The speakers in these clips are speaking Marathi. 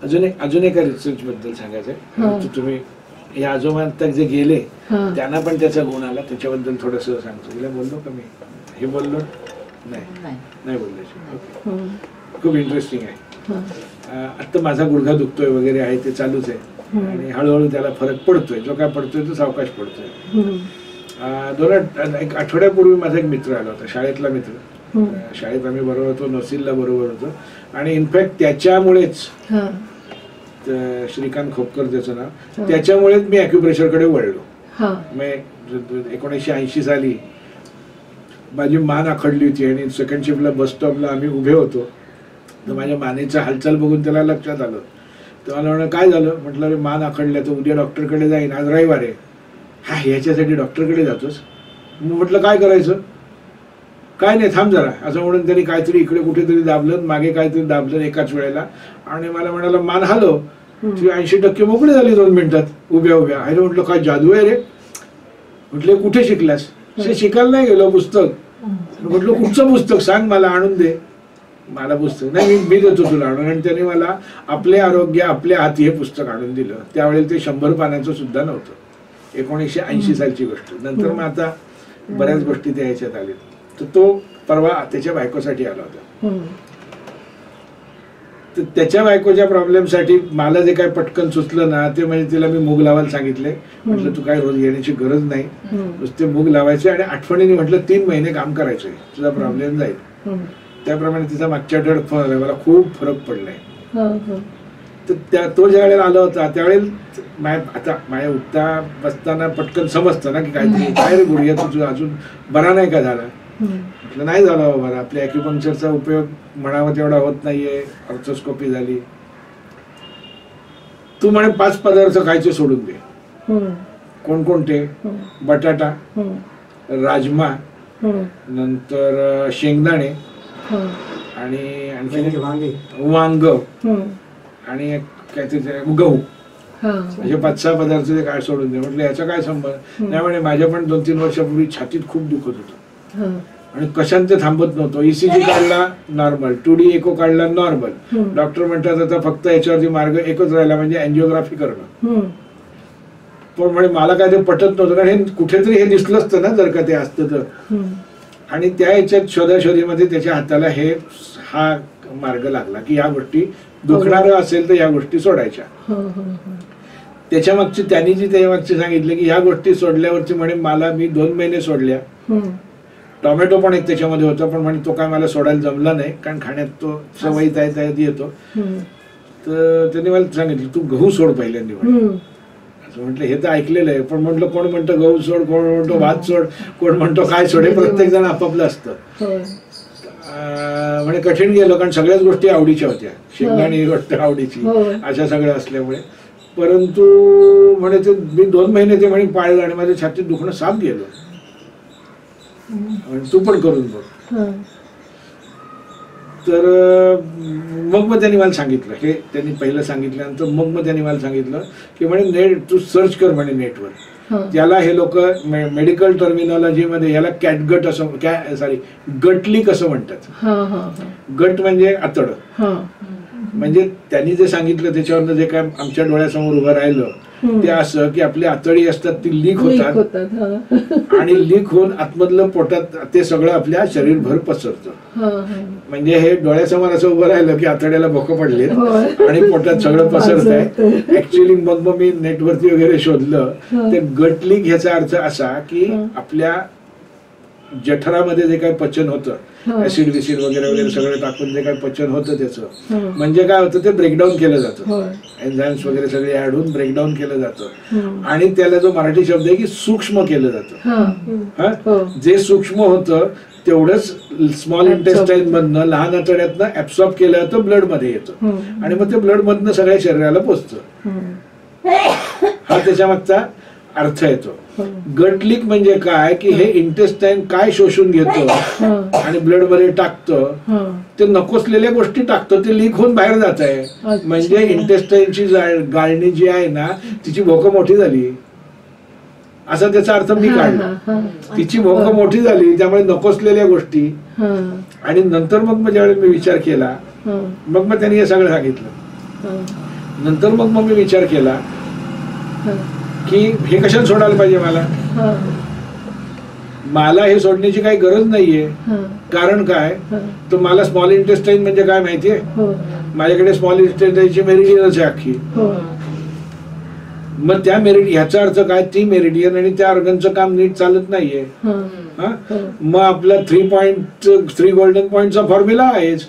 अजून एका रिसर्च बद्दल सांगायचंय. तुम्ही या आजोबा जे गेले त्यांना पण त्याचा गुण आला, त्याच्याबद्दल थोडस सांगतो. तिला बोललो का मी हे बोललो नाही बोललो. खूप इंटरेस्टिंग आहे. आता माझा गुडघा दुखतोय वगैरे आहे ते चालूच आहे आणि हळूहळू त्याला फरक पडतोय. जो काय पडतोय तो सावकाश पडतोय. एक आठवड्यापूर्वी माझा एक मित्र आला होता, शाळेतला मित्र. शाळेत आम्ही बरोबर होतो, नर्सिंगला बरोबर होतो आणि इनफॅक्ट त्याच्यामुळेच श्रीकांत खोपकर त्याचं नाव, त्याच्यामुळेच मी ॲक्युप्रेशरकडे वळलो. मी 1980 साली माझी मान आखडली होती आणि सेकंड शिफ्टला बस स्टॉपला आम्ही उभे होतो. तर माझ्या मानेचं हालचाल बघून त्याला लक्षात आलं. तर मला म्हणलं काय झालं? म्हटलं अरे मान आखडल्या, तर उद्या डॉक्टरकडे जाईन, आज रविवार आहे. हा ह्याच्यासाठी डॉक्टरकडे जातोस? म्हटलं काय करायचं? काय नाही थांब जरा, असं म्हणून त्यांनी काहीतरी इकडे कुठेतरी दाबलं, मागे काहीतरी दाबलं एकाच वेळेला आणि मला म्हणाला मान हलव. ती 80% मोकळी झाली 2 मिनिटात उभ्या उभ्या. अरे म्हटलं काय जादू आहे रे. म्हटलं कुठे शिकलास? शिकायला नाही गेलो, पुस्तक. म्हटलं कुठचं पुस्तक सांग मला, आणून दे मला पुस्तक. नाही मी देतो तुला आणून. आणि त्याने मला आपले आरोग्य आपल्या हाती हे पुस्तक आणून दिलं. त्यावेळेला ते 100 पानाचं सुद्धा नव्हतं. 1980 सालची गोष्ट. नंतर मग आता बऱ्याच गोष्टी त्या ह्याच्यात आल्या. तर तो परवा त्याच्या बायकोसाठी आला होता. तर त्याच्या बायकोच्या प्रॉब्लेमसाठी मला जे काय पटकन सुचलं ना ते म्हणजे तिला मी मूग लावायला सांगितले. म्हटलं तू काय रोज येण्याची गरज नाही, नुसते मूग लावायचे आणि आठवणीने म्हटलं 3 महिने काम करायचंय, तुझा प्रॉब्लेम जाईल. त्याप्रमाणे तिचा मागच्या आठवड्यात फोन आला, मला खूप फरक पडलाय. तर तो ज्या वेळेला आला होता त्यावेळेला आता माझ्या उठता बसताना पटकन समजतं ना की काहीतरी काय रे गुडघ्या तुझं अजून बरा नाही का झाला? म्हटलं नाही झाला बरा. आपल्या ॲक्युपंक्चरचा उपयोग म्हणावा तेवढा होत नाहीये, ऑर्थोस्कोपी झाली. तू म्हणे 5 पदार्थ खायचे सोडून दे. कोणकोणते? बटाटा, राजमा, नंतर शेंगदाणे आणि आणखी वांग आणि गहू. असे 5-6 पदार्थ ते काय सोडून दे. म्हटलं याचा काय संबंध? नाही म्हणे माझ्या पण 2-3 वर्षापूर्वी छातीत खूप दुखत होतं आणि कशात ते थांबत नव्हतं. ECG काढला नॉर्मल, 2D एको काढला नॉर्मल. डॉक्टर म्हणतात आता फक्त याच्यावरती मार्ग एकच राहिला म्हणजे अँजिओग्राफी करणं. पण म्हणे मला काय ते पटत नव्हतं, कारण हे कुठेतरी हे दिसलं असतं ना जर का ते असतं तर. आणि त्या याच्यात शोधाशोधीमध्ये त्याच्या हाताला हा मार्ग लागला की या गोष्टी दुखणारं असेल तर या गोष्टी सोडायच्या. त्याच्या मागची त्यांनी जी त्याच्या मागची सांगितलं की ह्या गोष्टी सोडल्यावरती म्हणे मी 2 महिने सोडल्या. टोमॅटो पण एक त्याच्यामध्ये होता, पण म्हणे तो काय मला सोडायला जमला नाही कारण खाण्यात तो सवयीत आहे त्यात येतो. तर त्यांनी मला सांगितलं तू गहू सोड पहिल्यांदा म्हणे. असं म्हटलं हे तर ऐकलेलं आहे, पण म्हटलं कोण म्हणतं गहू सोड, कोण म्हणतो भात सोड, कोण म्हणतो काय सोड, हे प्रत्येक जण आपापलं असतं. म्हणजे कठीण गेलं कारण सगळ्याच गोष्टी आवडीच्या होत्या. शेंगदाणे ही गोष्ट आवडीची, अशा सगळ्या असल्यामुळे. परंतु म्हणे ते मी 2 महिने ते म्हणे पाळलं आणि माझ्या छातीत दुखणं साफ गेलं. तू पण करून बघ. तर मग त्यांनी मला सांगितलं, हे त्यांनी पहिलं सांगितल्यानंतर मग त्यांनी मला सांगितलं की म्हणे तू सर्च कर म्हणे नेटवर. त्याला हे लोक मेडिकल टर्मिनॉलॉजीमध्ये याला कॅटगट असं गटलीक असं म्हणतात. गट म्हणजे आतड. म्हणजे त्यांनी जे सांगितलं त्याच्यावर जे काय आमच्या डोळ्यासमोर उभं राहिलं ते असं की आपली आतडी असतात ती लीक होतात आणि लीक होऊन आतमधलं पोटात ते सगळं आपल्या शरीरभर पसरतं. म्हणजे हे डोळ्यासमोर असं उभं राहिलं की आतड्याला भोकं पडले आणि पोटात सगळं पसरत आहे. ऍक्च्युअली मग मी नेटवरती वगैरे शोधलं ते गट लीक ह्याचा अर्थ असा की आपल्या जठरामध्ये जे काही पचन होतं ऍसिड विसिड वगैरे वगैरे सगळं टाकून जे काही पचन होतं त्याचं म्हणजे काय होतं ते ब्रेकडाऊन केलं जातं. एन्झाईम्स वगैरे सगळे ऍड होऊन ब्रेकडाऊन केलं जातं आणि त्याला जो मराठी शब्द आहे की सूक्ष्म केलं जातं. जे सूक्ष्म होतं तेवढंच स्मॉल इंटेस्टाईन मधनं लहान आतड्यातनं ऍब्सॉर्ब केलं जातं, ब्लड मध्ये येतं आणि मग ते ब्लड मधनं सगळ्या शरीराला पोचतं. हा त्याच्या मागचा अर्थ येतो. गट लीक म्हणजे काय की हे इंटेस्टाईन काय शोषून घेतं आणि ब्लड मध्ये टाकतं, ते नकोसलेल्या गोष्टी टाकतं, ते लीक होऊन बाहेर जात आहे. म्हणजे इंटेस्टाईनची गाळणी जी आहे ना तिची भोकं मोठी झाली असा त्याचा अर्थ मी काढला. तिची भोकं मोठी झाली त्यामुळे नकोसलेल्या गोष्टी. आणि नंतर मग ज्यावेळेस मी विचार केला मग त्यांनी हे सगळं सांगितलं नंतर मग मी विचार केला की हे कशाला सोडायला पाहिजे मला हे सोडण्याची काही गरज नाहीये. कारण काय, तर मला स्मॉल इंटेस्टाईन म्हणजे काय माहितीये, माझ्याकडे स्मॉल इंटेस्टाईनची मेरिडियनच आहे अख्खी. मग त्या ह्याचा अर्थ काय, ती मेरिडियन आणि त्या ऑर्गनचं काम नीट चालत नाहीये. मग आपला 3 गोल्डन पॉइंटचा फॉर्म्युला आहेच.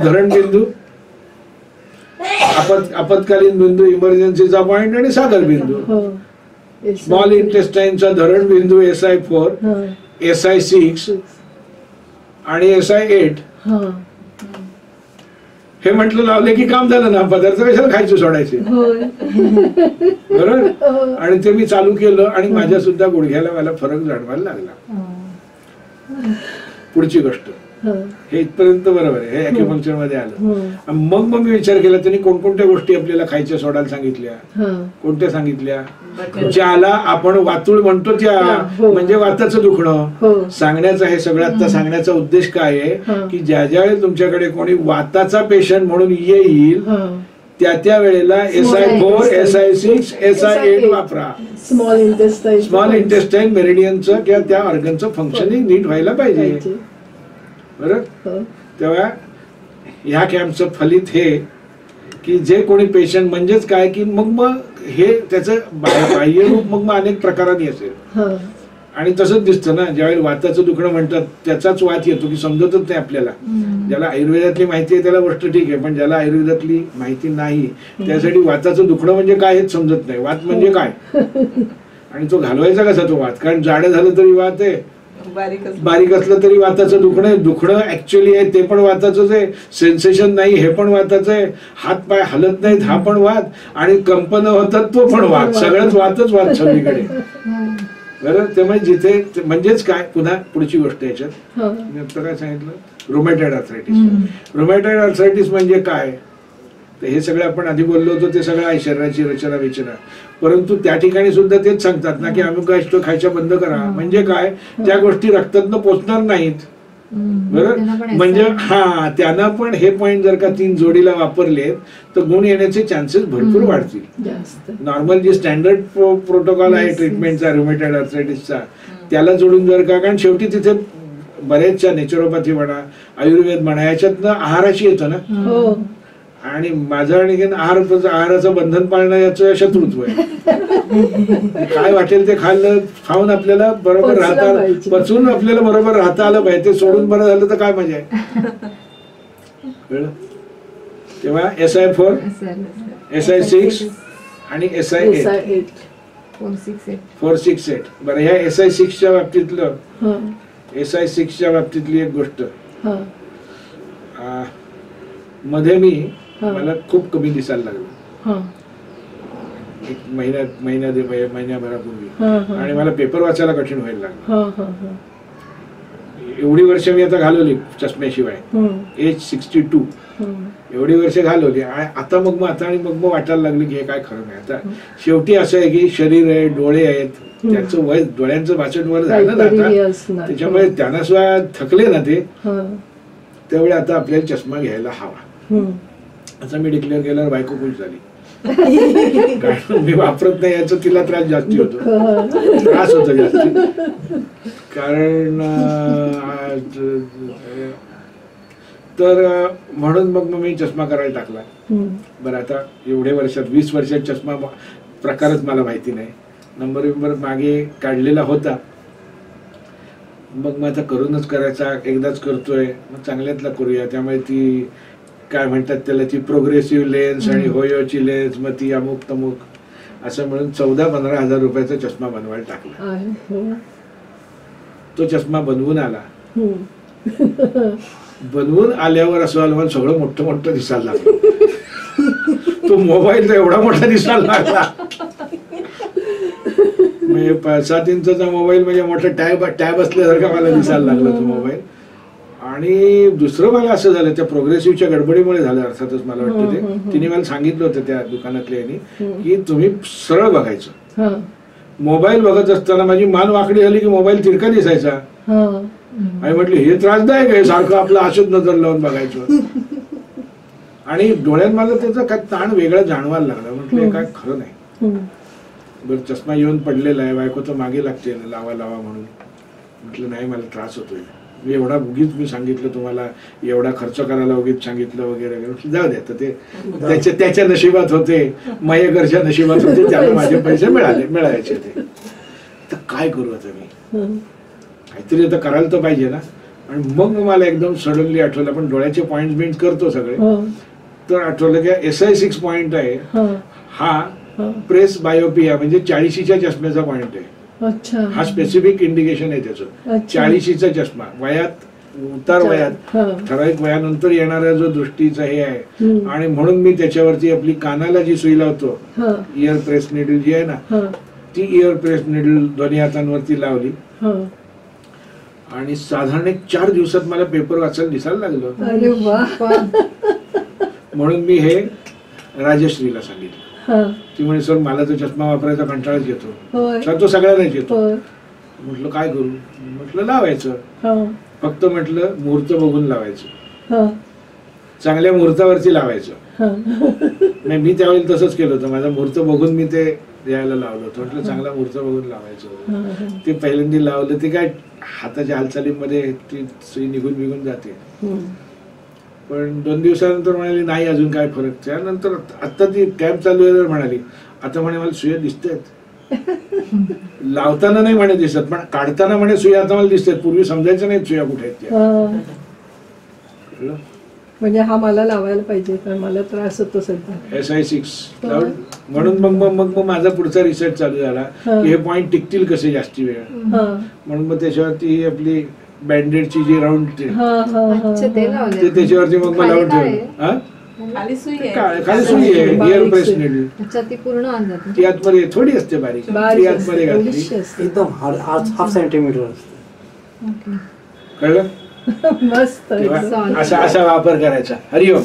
धरण बिंदू, आपत्कालीन बिंदू, इमर्जन्सीचा पॉइंट आणि सागर बिंदू. स्मॉल इंटेस्टाईनचा धरण बिंदू SI4, SI6 आणि SI8. हे म्हटलं लावले की काम झालं ना, पदार्थ कशाला खायचे सोडायचे. बरोबर. आणि ते मी चालू केलं आणि माझ्या सुद्धा गुडघ्याला मला फरक जाणवायला लागला. पुढची गोष्ट हे इथपर्यंत बरोबर आहे, हे ॲक्युपंक्चर मध्ये आलं. मग मी विचार केला त्यांनी कोणकोणत्या गोष्टी आपल्याला खायच्या सोडायला सांगितल्या. कोणत्या सांगितल्या, ज्याला आपण वातुळ म्हणतो त्या, म्हणजे वाताचं दुखणं सांगण्याचं. हे सगळं आता सांगण्याचा उद्देश काय आहे की ज्या ज्यावेळी तुमच्याकडे कोणी वाताचा पेशंट म्हणून येईल त्या वेळेला SI4, SI6, SI8 वापरा. स्मॉल इंटेस्टाईन मेरिडियनचं किंवा त्या ऑर्गनचं फंक्शनिंग नीट व्हायला पाहिजे. बरोबर. तेव्हा ह्या कॅम्पचं फलित हे की जे कोणी पेशंट, म्हणजेच काय की मग हे त्याचं बाह्य रूप मग अनेक प्रकारांनी असेल. आणि तसंच दिसतं ना, ज्यावेळी वाताचं दुखणं म्हणतात त्याचाच वात येतो की समजतच नाही आपल्याला. ज्याला आयुर्वेदातली माहिती आहे त्याला गोष्ट ठीक आहे, पण ज्याला आयुर्वेदातली माहिती नाही त्यासाठी वाताचं दुखणं म्हणजे काय हेच समजत नाही. वात म्हणजे काय आणि तो घालवायचा कसा तो वात. कारण जाडं झालं तरी वात आहे, बारीक असलं तरी वाताचं दुखणं ऍक्च्युअली आहे ते पण वाताचंच आहे. सेन्सेशन नाही हे पण वाताचं आहे. हात पाय हलत नाहीत हा पण वात, आणि कंपन होतात तो पण वात. सगळंच वातच वात सगळीकडे. बरं. त्यामुळे जिथे म्हणजेच काय, पुन्हा पुढची गोष्ट याच्यात मी आता काय सांगितलं, रुमॅटॉइड आर्थरायटिस. रुमॅटॉइड आर्थरायटिस म्हणजे काय, तर हे सगळं आपण आधी बोललो होतो ते सगळं आहे, शरीराची रचना विचना. परंतु त्या ठिकाणी सुद्धा तेच सांगतात ना की अमुक गोष्ट खायच्या बंद करा. म्हणजे काय, त्या गोष्टी रक्तातनं पोचणार नाहीत. बरोबर. म्हणजे त्यांना पण हे पॉइंट जर का 3 जोडीला वापरले तर गुण येण्याचे चान्सेस भरपूर वाढतील. नॉर्मल जी स्टँडर्ड प्रोटोकॉल आहे ट्रीटमेंटचा रुमॅटॉइड आर्थरायटिसचा त्याला जोडून जर का, कारण शेवटी तिथे बरेचशा नेचरोपॅथी म्हणा, आयुर्वेद म्हणा, याच्यातनं आहाराशी येतं ना. आणि माझं आणि आहाराचं बंधन पाळणं याचं शत्रुत्व आहे. काय वाटेल ते खाऊन आपल्याला बरोबर राहता, पचवून आपल्याला बरोबर राहता आलं पाहिजे. ते सोडून बरं झालं तर काय मजा आहे. कळलं. तेव्हा SI4, SI6 आणि SI8, 468. बरं. ह्या SI6च्या बाबतीतली एक गोष्ट, मध्ये मला खूप कमी दिसायला लागलं. एक महिन्याभरापूर्वी. आणि मला पेपर वाचायला कठीण व्हायला लागलं. एवढी वर्ष मी आता घालवली चष्म्याशिवाय, एज 62. एवढी वर्ष घालवली. आणि आता मग वाटायला लागली की हे काय खरं नाही. आता शेवटी असं आहे की शरीर आहे, डोळे आहेत, त्याचं वय, डोळ्यांचं भाषण वर झालं ना आता, त्याच्यामुळे त्यांना सुद्धा थकले ना ते, त्यावेळी आता आपल्याला चष्मा घ्यायला हवा असं मी डिक्लेअर केल्यावर बायको खुश झाली. कारण मी वापरत नाही याचा तिला त्रास जास्ती होतो, त्रास होतो जास्ती. कारण तर म्हणून मग मी चष्मा करायला टाकला. बरं. आता एवढ्या वर्षात 20 वर्षात चष्मा प्रकारच मला माहिती नाही. नंबर मागे काढलेला होता. मग आता करूनच करायचा, एकदाच करतोय, मग चांगल्यातला करूया. त्यामुळे ती काय म्हणतात त्याला, ती प्रोग्रेसिव्ह लेन्स आणि होयोची लेन्स, मग ती अमुक तमुक असं म्हणून 14-15 हजार रुपयाचा चष्मा बनवायला टाकला. तो चष्मा बनवून आला. बनवून आल्यावर असं आलं मला सगळं मोठं दिसायला लागलं. तो मोबाईल एवढा मोठा दिसायला लागला, म्हणजे 5-7 इंचचा मोबाईल, म्हणजे मोठा टॅब असल्यासारखा मला दिसायला लागला तो मोबाईल. आणि दुसरं मला असं झालं, त्या प्रोग्रेसिव्हच्या गडबडीमुळे झालं अर्थातच. मला वाटतं ते तिने मला सांगितलं होतं त्या दुकानातल्या की तुम्ही सरळ बघायचं. मोबाईल बघत असताना माझी मान वाकडी झाली की मोबाईल तिरका दिसायचा. आणि म्हटलं हे त्रासदायक आहे, सारखं आपलं अशुद्ध नजर लावून बघायचं. आणि डोळ्यात मला त्याचा काय ताण वेगळा जाणवायला लागला. म्हटलं हे काय खरं नाही. बरं चष्मा येऊन पडलेला आहे, बायको तर मागे लागते लावा लावा म्हणून. म्हटलं नाही मला त्रास होतोय, मी एवढा उगीच मी सांगितलं तुम्हाला, एवढा खर्च करायला उगीच सांगितलं वगैरे वगैरे. जाऊ द्या ते त्याच्या नशिबात होते, मयेकरच्या नशिबात होते, त्याला माझे पैसे मिळायचे ते. तर काय करू आता मी, काहीतरी आता करायला तर पाहिजे ना. आणि मग मला एकदम सडनली आठवलं, पण डोळ्याचे पॉइंट बिंट करतो सगळे, तर आठवलं की SI6 पॉइंट आहे हा प्रेस बायोपिया म्हणजे 40च्या चष्म्याचा पॉइंट आहे. हा स्पेसिफिक इंडिकेशन आहे त्याचं. 40चा चष्मा वयात, उतार वयात, ठराविक वयानंतर येणारा जो दृष्टीचा हे आहे. आणि म्हणून मी त्याच्यावरती आपली कानाला जी सुई लावतो, इयर प्रेस निडल जी आहे ना, ती इयर प्रेस निडल दोन्ही हातांवरती लावली. आणि साधारण 4 दिवसात मला पेपर वाचायला दिसायला लागलं. म्हणून मी हे राजश्रीला सांगितलं. ती म्हणे सर मला तर चष्मा वापरायचा कंटाळाच येतो. सर तो सगळ्यांनाच येतो. म्हटलं काय करू, म्हटलं लावायचं, फक्त म्हटलं मुहूर्त बघून लावायचं, चांगल्या मुहूर्तावरती लावायचं. नाही मी त्यावेळी तसंच केलं होतं, माझा मुहूर्त बघून मी ते द्यायला लावलं होतं. म्हटलं चांगला मुहूर्त बघून लावायचं. ते पहिल्यांदा लावलं, ते काय हाताच्या हालचालीमध्ये ती सुई निघून जाते. पण 2 दिवसानंतर म्हणाली नाही अजून काय फरक. त्यानंतर आता ती कॅम्प चालू आहे म्हणाली, आता म्हणे मला सुया दिसतात. लावताना नाही म्हणे दिसत, पण काढताना म्हणे सुया आता मला दिसतात. पूर्वी समजायचं नाही सुया कुठे आहेत त्या. म्हणजे हा मला लावायला पाहिजे, कारण मला त्रास होतो सध्या. SI6 म्हणून मग माझा पुढचा रिसर्च चालू झाला की हे पॉइंट टिकतील कसे जास्ती वेळ. म्हणून मग त्याच्यावरती आपली बँडेडची जी राऊंड ते त्याच्यावरती मग मला लावून ठेवलं. खाली सुई आहे, इयर प्रेस निडल. ती आतमध्ये थोडी असते बारीक, ती आतमध्ये घातली एकदम हाफ सेंटीमीटर असते. कळलं. मस्त असा वापर करायचा. हरिओम.